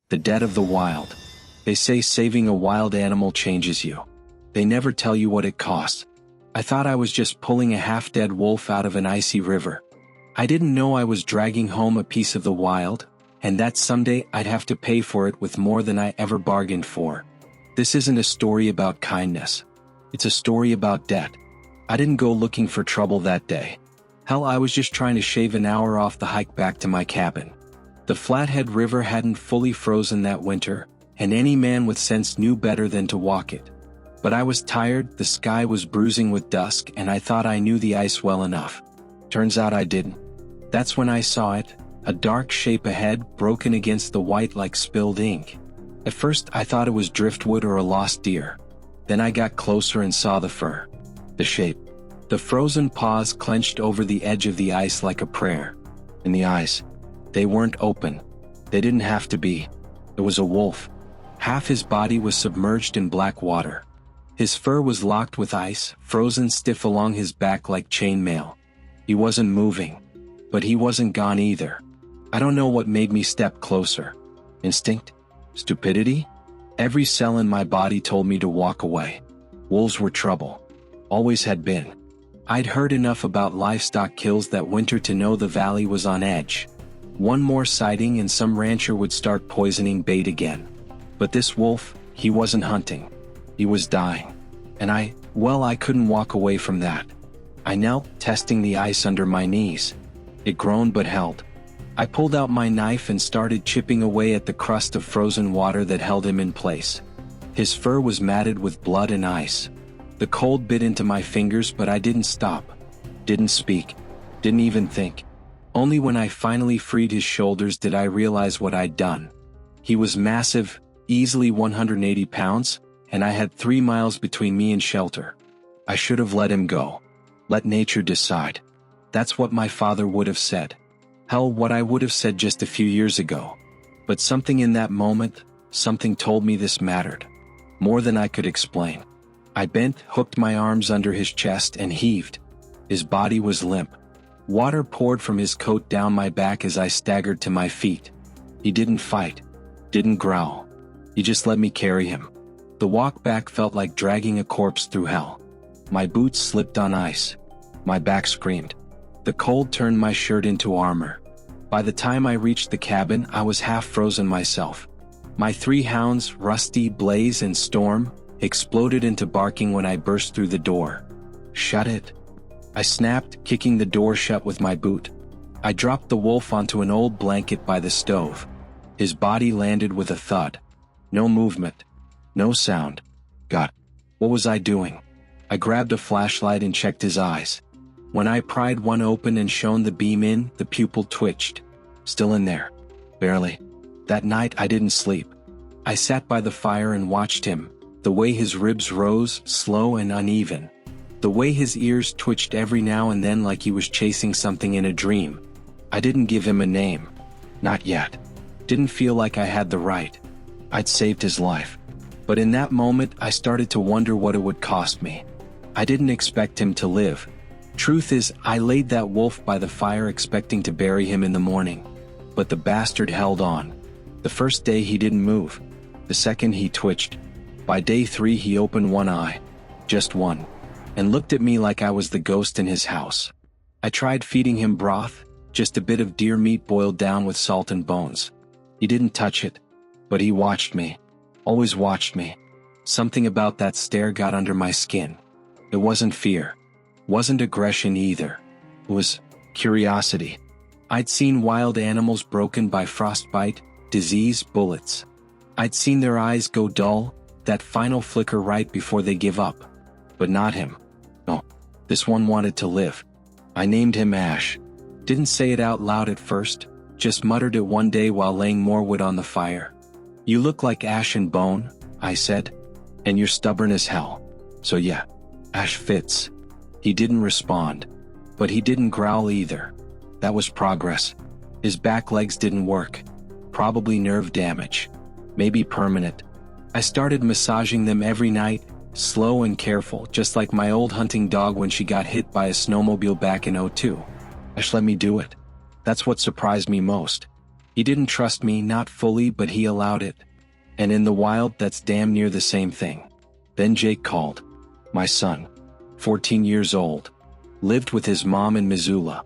The dead of the wild. They say saving a wild animal changes you. They never tell you what it costs. I thought I was just pulling a half-dead wolf out of an icy river. I didn't know I was dragging home a piece of the wild, and that someday I'd have to pay for it with more than I ever bargained for. This isn't a story about kindness. It's a story about debt. I didn't go looking for trouble that day. Hell, I was just trying to shave an hour off the hike back to my cabin. The Flathead River hadn't fully frozen that winter, and any man with sense knew better than to walk it. But I was tired, the sky was bruising with dusk, and I thought I knew the ice well enough. Turns out I didn't. That's when I saw it, a dark shape ahead, broken against the white like spilled ink. At first I thought it was driftwood or a lost deer. Then I got closer and saw the fur. The shape. The frozen paws clenched over the edge of the ice like a prayer. And the eyes. They weren't open. They didn't have to be. It was a wolf. Half his body was submerged in black water. His fur was locked with ice, frozen stiff along his back like chainmail. He wasn't moving. But he wasn't gone either. I don't know what made me step closer. Instinct? Stupidity? Every cell in my body told me to walk away. Wolves were trouble. Always had been. I'd heard enough about livestock kills that winter to know the valley was on edge. One more sighting and some rancher would start poisoning bait again. But this wolf, he wasn't hunting. He was dying. And I couldn't walk away from that. I knelt, testing the ice under my knees. It groaned but held. I pulled out my knife and started chipping away at the crust of frozen water that held him in place. His fur was matted with blood and ice. The cold bit into my fingers, but I didn't stop. Didn't speak. Didn't even think. Only when I finally freed his shoulders did I realize what I'd done. He was massive, easily 180 pounds, and I had 3 miles between me and shelter. I should have let him go. Let nature decide. That's what my father would have said. Hell, what I would have said just a few years ago. But something in that moment, something told me this mattered. More than I could explain. I bent, hooked my arms under his chest and heaved. His body was limp. Water poured from his coat down my back as I staggered to my feet. He didn't fight. Didn't growl. He just let me carry him. The walk back felt like dragging a corpse through hell. My boots slipped on ice. My back screamed. The cold turned my shirt into armor. By the time I reached the cabin, I was half frozen myself. My 3 hounds, Rusty, Blaze, and Storm, exploded into barking when I burst through the door. Shut it. I snapped, kicking the door shut with my boot. I dropped the wolf onto an old blanket by the stove. His body landed with a thud. No movement. No sound. God, what was I doing? I grabbed a flashlight and checked his eyes. When I pried one open and shone the beam in, the pupil twitched. Still in there. Barely. That night I didn't sleep. I sat by the fire and watched him, the way his ribs rose, slow and uneven. The way his ears twitched every now and then like he was chasing something in a dream. I didn't give him a name. Not yet. Didn't feel like I had the right. I'd saved his life. But in that moment I started to wonder what it would cost me. I didn't expect him to live. Truth is, I laid that wolf by the fire expecting to bury him in the morning. But the bastard held on. The first day he didn't move. The second he twitched. By day 3 he opened one eye. Just one. And looked at me like I was the ghost in his house. I tried feeding him broth, just a bit of deer meat boiled down with salt and bones. He didn't touch it. But he watched me. Always watched me. Something about that stare got under my skin. It wasn't fear. Wasn't aggression either. It was curiosity. I'd seen wild animals broken by frostbite, disease, bullets. I'd seen their eyes go dull, that final flicker right before they give up. But not him. No. This one wanted to live. I named him Ash. Didn't say it out loud at first, just muttered it one day while laying more wood on the fire. You look like ash and bone, I said. And you're stubborn as hell. So yeah, Ash fits. He didn't respond. But he didn't growl either. That was progress. His back legs didn't work. Probably nerve damage. Maybe permanent. I started massaging them every night, slow and careful, just like my old hunting dog when she got hit by a snowmobile back in '02. Ash let me do it. That's what surprised me most. He didn't trust me, not fully, but he allowed it. And in the wild, that's damn near the same thing. Then Jake called. My son, 14 years old, lived with his mom in Missoula.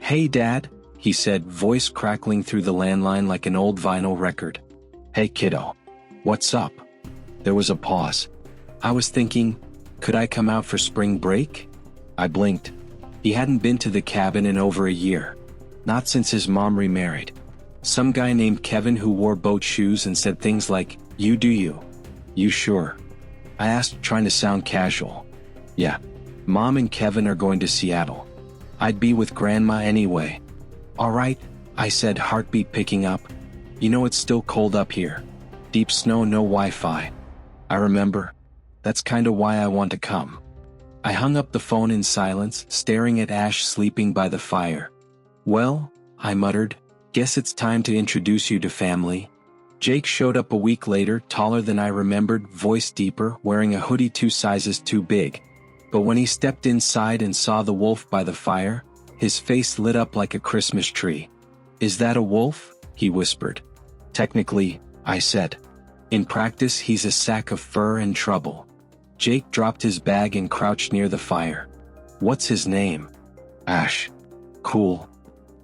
Hey Dad, he said, voice crackling through the landline like an old vinyl record. Hey kiddo. What's up? There was a pause. I was thinking, could I come out for spring break? I blinked. He hadn't been to the cabin in over a year. Not since his mom remarried. Some guy named Kevin who wore boat shoes and said things like, you do you. You sure? I asked, trying to sound casual. Yeah. Mom and Kevin are going to Seattle. I'd be with Grandma anyway. Alright, I said, heartbeat picking up. You know it's still cold up here. Deep snow, no Wi-Fi. I remember. That's kinda why I want to come. I hung up the phone in silence, staring at Ash sleeping by the fire. Well, I muttered, guess it's time to introduce you to family. Jake showed up a week later, taller than I remembered, voice deeper, wearing a hoodie 2 sizes too big. But when he stepped inside and saw the wolf by the fire, his face lit up like a Christmas tree. Is that a wolf? He whispered. Technically, I said. In practice, he's a sack of fur and trouble. Jake dropped his bag and crouched near the fire. What's his name? Ash. Cool.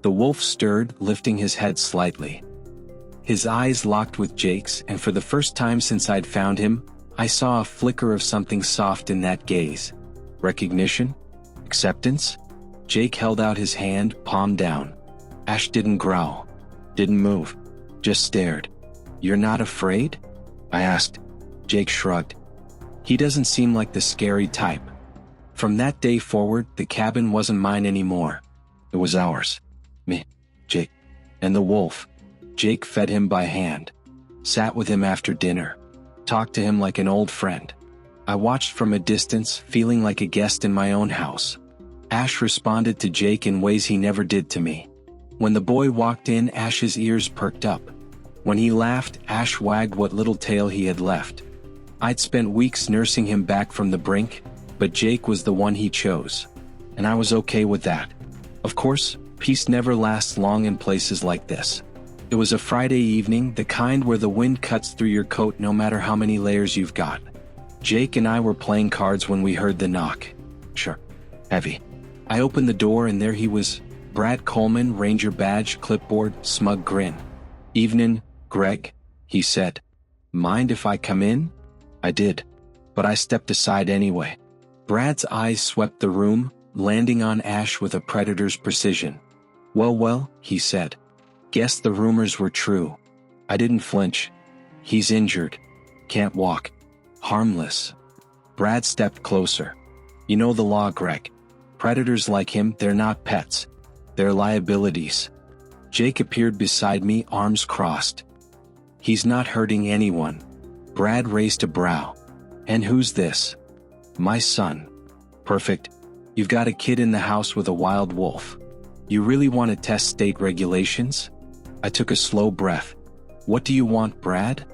The wolf stirred, lifting his head slightly. His eyes locked with Jake's, and for the first time since I'd found him, I saw a flicker of something soft in that gaze. Recognition? Acceptance? Jake held out his hand, palm down. Ash didn't growl. Didn't move. Just stared. You're not afraid? I asked. Jake shrugged. He doesn't seem like the scary type. From that day forward, the cabin wasn't mine anymore. It was ours. Me, Jake, and the wolf. Jake fed him by hand. Sat with him after dinner. Talked to him like an old friend. I watched from a distance, feeling like a guest in my own house. Ash responded to Jake in ways he never did to me. When the boy walked in, Ash's ears perked up. When he laughed, Ash wagged what little tail he had left. I'd spent weeks nursing him back from the brink, but Jake was the one he chose. And I was okay with that. Of course, peace never lasts long in places like this. It was a Friday evening, the kind where the wind cuts through your coat no matter how many layers you've got. Jake and I were playing cards when we heard the knock. Sure. Heavy. I opened the door and there he was, Brad Coleman, Ranger badge, clipboard, smug grin. Evening, Greg, he said. Mind if I come in? I did. But I stepped aside anyway. Brad's eyes swept the room, landing on Ash with a predator's precision. Well, he said. Guess the rumors were true. I didn't flinch. He's injured. Can't walk. Harmless. Brad stepped closer. You know the law, Greg. Predators like him, they're not pets. They're liabilities. Jake appeared beside me, arms crossed. He's not hurting anyone. Brad raised a brow. And who's this? My son. Perfect. You've got a kid in the house with a wild wolf. You really want to test state regulations? I took a slow breath. What do you want, Brad?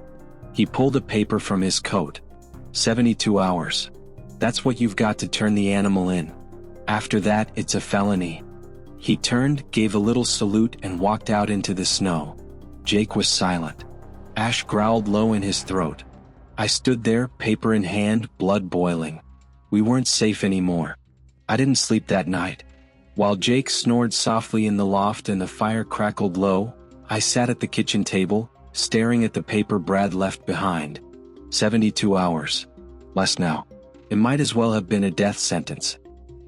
He pulled a paper from his coat. 72 hours. That's what you've got to turn the animal in. After that, it's a felony. He turned, gave a little salute, and walked out into the snow. Jake was silent. Ash growled low in his throat. I stood there, paper in hand, blood boiling. We weren't safe anymore. I didn't sleep that night. While Jake snored softly in the loft and the fire crackled low, I sat at the kitchen table, staring at the paper Brad left behind. 72 hours. Less now. It might as well have been a death sentence.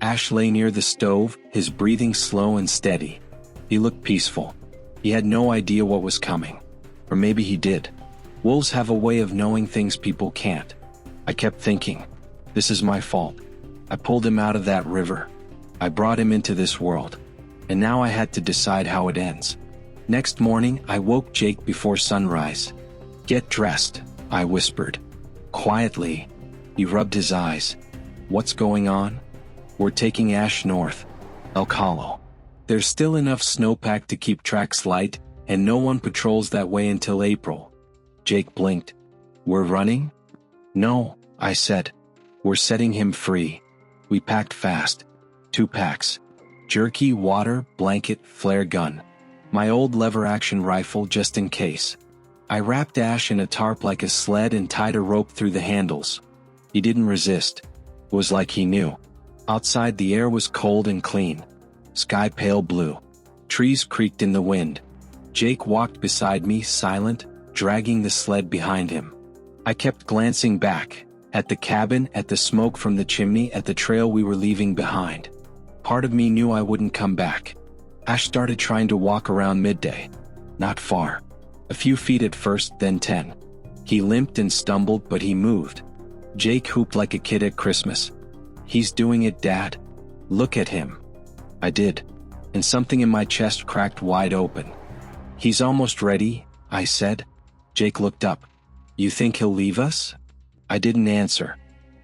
Ash lay near the stove, his breathing slow and steady. He looked peaceful. He had no idea what was coming. Or maybe he did. Wolves have a way of knowing things people can't. I kept thinking, this is my fault. I pulled him out of that river. I brought him into this world. And now I had to decide how it ends. Next morning, I woke Jake before sunrise. Get dressed, I whispered. Quietly. He rubbed his eyes. What's going on? We're taking Ash north. Elk Hollow. There's still enough snowpack to keep tracks light, and no one patrols that way until April. Jake blinked. We're running? No, I said. We're setting him free. We packed fast. 2 packs. Jerky, water, blanket, flare gun. My old lever-action rifle just in case. I wrapped Ash in a tarp like a sled and tied a rope through the handles. He didn't resist. It was like he knew. Outside the air was cold and clean. Sky pale blue. Trees creaked in the wind. Jake walked beside me, silent, dragging the sled behind him. I kept glancing back, at the cabin, at the smoke from the chimney, at the trail we were leaving behind. Part of me knew I wouldn't come back. Ash started trying to walk around midday. Not far. A few feet at first, then 10. He limped and stumbled, but he moved. Jake hooped like a kid at Christmas. "He's doing it, Dad. Look at him." I did, and something in my chest cracked wide open. "He's almost ready," I said. Jake looked up. "You think he'll leave us?" I didn't answer.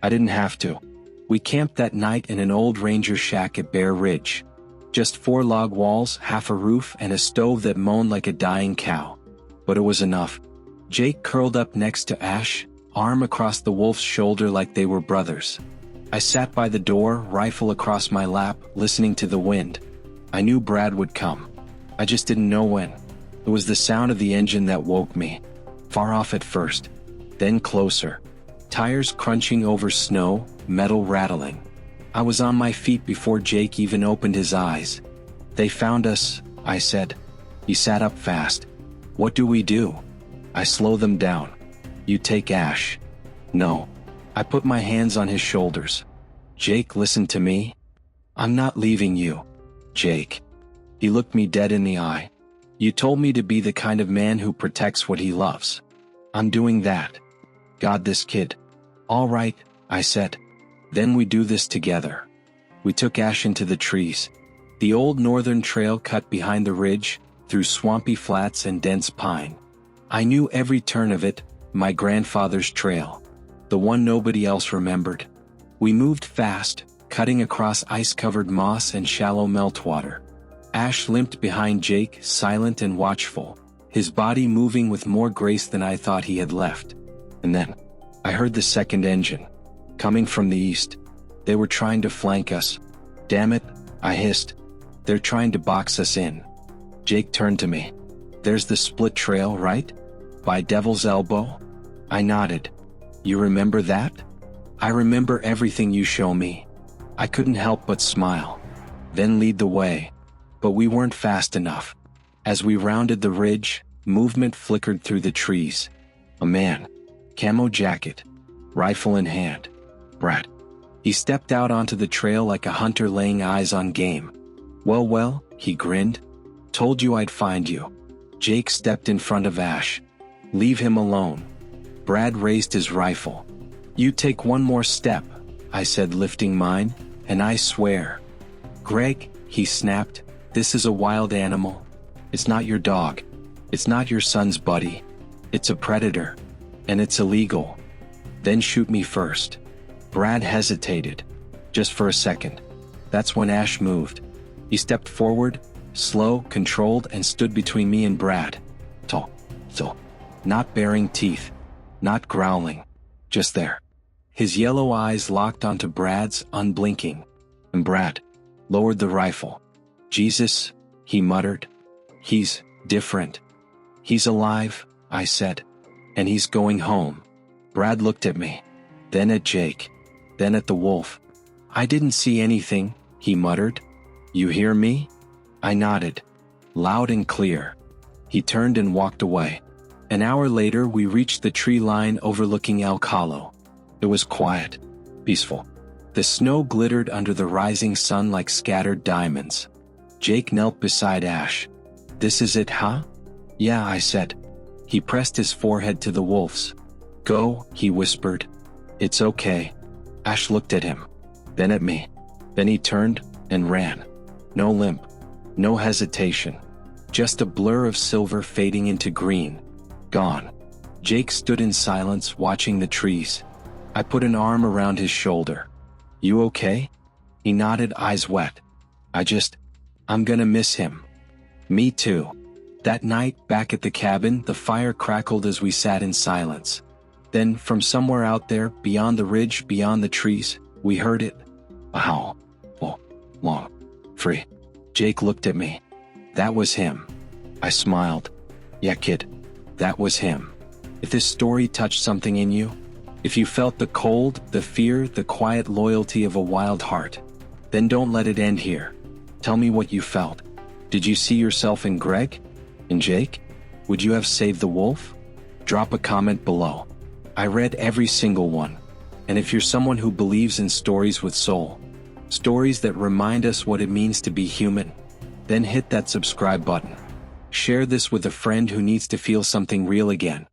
I didn't have to. We camped that night in an old ranger shack at Bear Ridge. Just 4 log walls, half a roof, and a stove that moaned like a dying cow. But it was enough. Jake curled up next to Ash, arm across the wolf's shoulder like they were brothers. I sat by the door, rifle across my lap, listening to the wind. I knew Brad would come. I just didn't know when. It was the sound of the engine that woke me. Far off at first, then closer. Tires crunching over snow, metal rattling. I was on my feet before Jake even opened his eyes. "They found us," I said. He sat up fast. "What do we do?" I slow them down. "You take Ash." "No." I put my hands on his shoulders. "Jake, listen to me. I'm not leaving you, Jake." He looked me dead in the eye. "You told me to be the kind of man who protects what he loves. I'm doing that. God, this kid." "All right," I said. "Then we do this together." We took Ash into the trees. The old northern trail cut behind the ridge, through swampy flats and dense pine. I knew every turn of it, my grandfather's trail. The one nobody else remembered. We moved fast, cutting across ice-covered moss and shallow meltwater. Ash limped behind Jake, silent and watchful, his body moving with more grace than I thought he had left. And then, I heard the second engine. Coming from the east. They were trying to flank us. "Damn it," I hissed. "They're trying to box us in." Jake turned to me. "There's the split trail, right? By Devil's Elbow?" I nodded. "You remember that?" "I remember everything you show me." I couldn't help but smile. "Then lead the way." But we weren't fast enough. As we rounded the ridge, movement flickered through the trees. A man. Camo jacket. Rifle in hand. Brad. He stepped out onto the trail like a hunter laying eyes on game. Well, he grinned. "Told you I'd find you." Jake stepped in front of Ash. "Leave him alone." Brad raised his rifle. "You take one more step," I said, lifting mine, "and I swear." "Greg," he snapped, "this is a wild animal. It's not your dog. It's not your son's buddy. It's a predator. And it's illegal. Then shoot me first." Brad hesitated. Just for a second. That's when Ash moved. He stepped forward, slow, controlled, and stood between me and Brad. Tall. Not baring teeth. Not growling. Just there. His yellow eyes locked onto Brad's, unblinking. And Brad lowered the rifle. "Jesus," he muttered. "He's different. He's alive," I said. "And he's going home." Brad looked at me. Then at Jake. Then at the wolf. "I didn't see anything," he muttered. "You hear me?" I nodded. Loud and clear. He turned and walked away. An hour later we reached the tree line overlooking Elk Hollow. It was quiet. Peaceful. The snow glittered under the rising sun like scattered diamonds. Jake knelt beside Ash. "This is it, huh?" "Yeah," I said. He pressed his forehead to the wolf's. "Go," he whispered. "It's okay." Ash looked at him. Then at me. Then he turned and ran. No limp. No hesitation. Just a blur of silver fading into green. Gone. Jake stood in silence, watching the trees. I put an arm around his shoulder. "You okay?" He nodded, eyes wet. I'm gonna miss him." "Me too." That night, back at the cabin, the fire crackled as we sat in silence. Then, from somewhere out there, beyond the ridge, beyond the trees, we heard it. A howl. Long. Free. Jake looked at me. That was him. I smiled. Yeah, kid. That was him. If this story touched something in you, if you felt the cold, the fear, the quiet loyalty of a wild heart, then don't let it end here. Tell me what you felt. Did you see yourself in Greg? In Jake? Would you have saved the wolf? Drop a comment below. I read every single one. And if you're someone who believes in stories with soul, stories that remind us what it means to be human, then hit that subscribe button. Share this with a friend who needs to feel something real again.